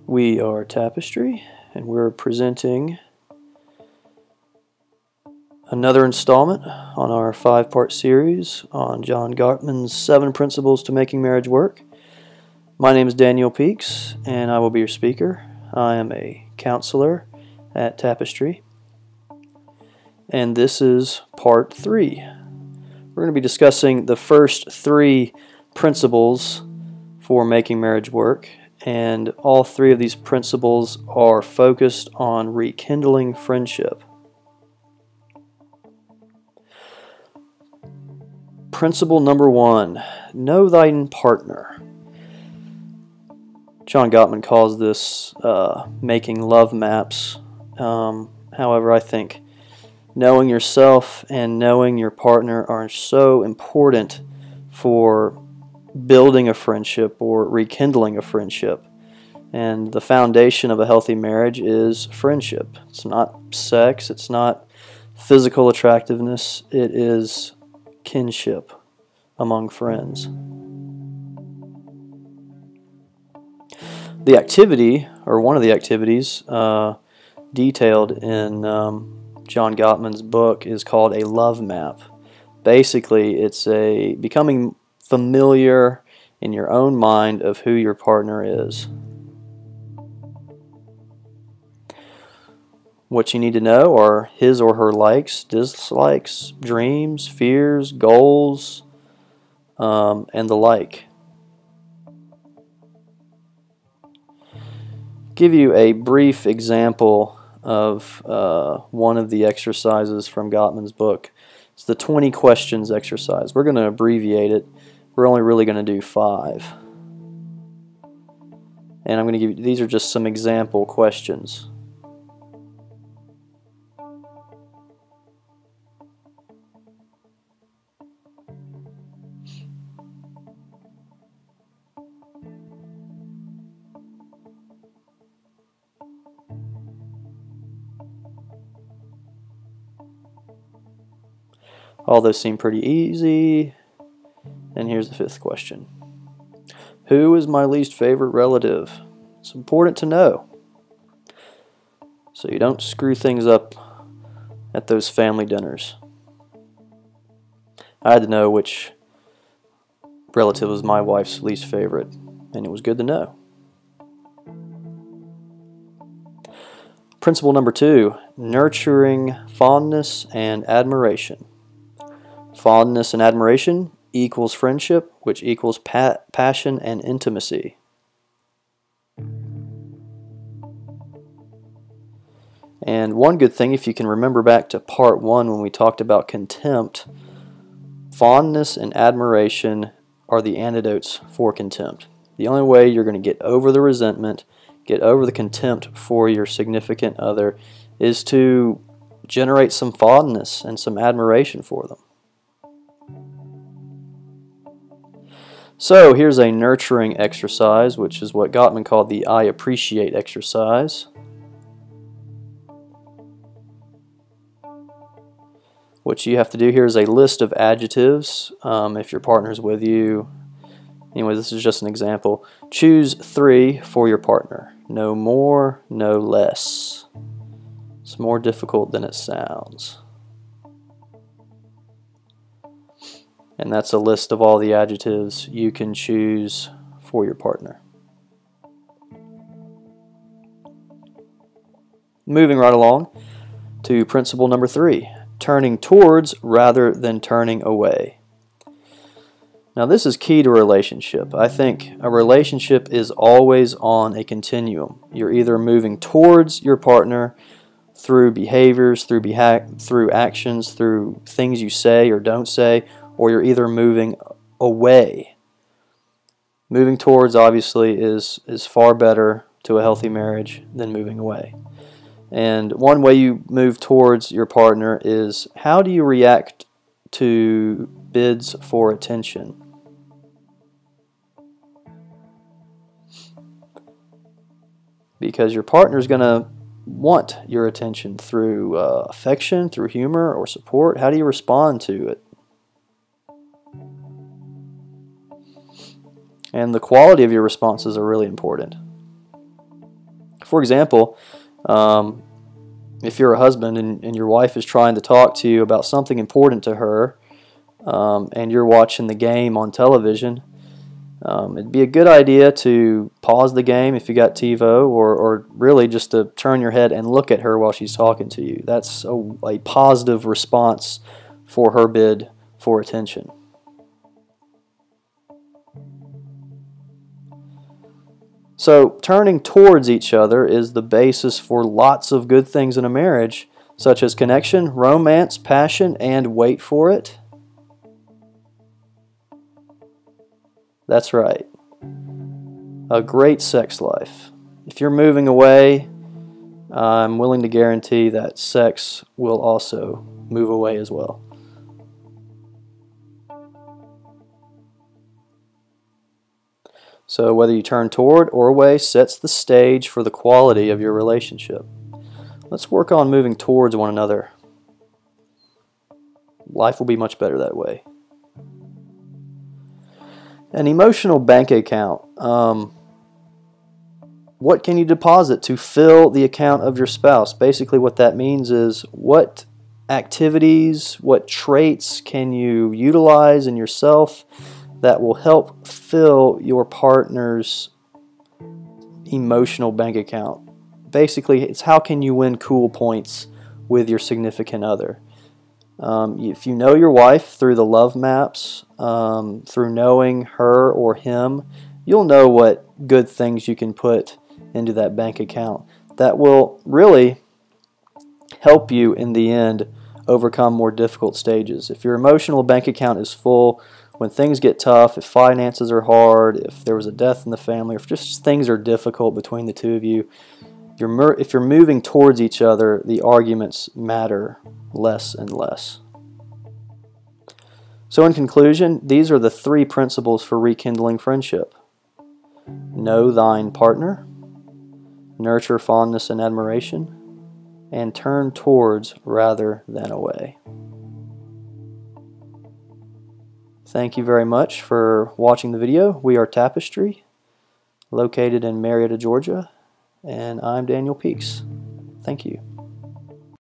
We are Tapestry, and we're presenting another installment on our 5-part series on John Gottman's 7 Principles to Making Marriage Work. My name is Daniel Peaks, and I will be your speaker. I am a counselor at Tapestry, and this is part 3. We're going to be discussing the first 3 principles for making marriage work. And all 3 of these principles are focused on rekindling friendship. Principle number 1, know thine partner. John Gottman calls this making love maps. However, I think knowing yourself and knowing your partner are so important for building a friendship or rekindling a friendship. And the foundation of a healthy marriage is friendship. It's not sex, it's not physical attractiveness, it is kinship among friends. The activity, or one of the activities detailed in John Gottman's book, is called a love map. Basically, it's a becoming familiar in your own mind of who your partner is. What you need to know are his or her likes, dislikes, dreams, fears, goals, and the like. Give you a brief example of one of the exercises from Gottman's book. It's the 20 questions exercise. We're going to abbreviate it. We're only really going to do 5. And I'm going to give you, these are just some example questions. All those seem pretty easy. And here's the 5th question. Who is my least favorite relative? It's important to know, so you don't screw things up at those family dinners. I had to know which relative was my wife's least favorite, and it was good to know. Principle number 2, nurturing fondness and admiration. Fondness and admiration equals friendship, which equals passion and intimacy. And one good thing, if you can remember back to part 1 when we talked about contempt, fondness and admiration are the antidotes for contempt. The only way you're going to get over the resentment, get over the contempt for your significant other, is to generate some fondness and some admiration for them. So here's a nurturing exercise, which is what Gottman called the I appreciate exercise. What you have to do here is a list of adjectives if your partner's with you. Anyway, this is just an example. Choose 3 for your partner. No more, no less. It's more difficult than it sounds. And that's a list of all the adjectives you can choose for your partner. Moving right along to principle number 3, turning towards rather than turning away. Now this is key to a relationship. I think a relationship is always on a continuum. You're either moving towards your partner through behaviors, through actions, through things you say or don't say, or you're either moving away. Moving towards, obviously, is far better to a healthy marriage than moving away. And one way you move towards your partner is, how do you react to bids for attention? Because your partner's going to want your attention through affection, through humor or support. How do you respond to it? And the quality of your responses are really important. For example, if you're a husband and your wife is trying to talk to you about something important to her, and you're watching the game on television, it'd be a good idea to pause the game if you got TiVo, or really just to turn your head and look at her while she's talking to you. That's a positive response for her bid for attention. So turning towards each other is the basis for lots of good things in a marriage, such as connection, romance, passion, and wait for it. That's right, a great sex life. If you're moving away, I'm willing to guarantee that sex will also move away as well. So whether you turn toward or away sets the stage for the quality of your relationship. Let's work on moving towards one another. Life will be much better that way. An emotional bank account. What can you deposit to fill the account of your spouse? Basically what that means is what activities, what traits can you utilize in yourself that will help fill your partner's emotional bank account. Basically, it's how can you win cool points with your significant other. If you know your wife through the love maps, through knowing her or him, you'll know what good things you can put into that bank account that will really help you in the end overcome more difficult stages. If your emotional bank account is full, when things get tough, if finances are hard, if there was a death in the family, if just things are difficult between the two of you, if you're moving towards each other, the arguments matter less and less. So in conclusion, these are the 3 principles for rekindling friendship. Know thine partner, nurture fondness and admiration, and turn towards rather than away. Thank you very much for watching the video. We are Tapestry, located in Marietta, Georgia, and I'm Daniel Peaks. Thank you.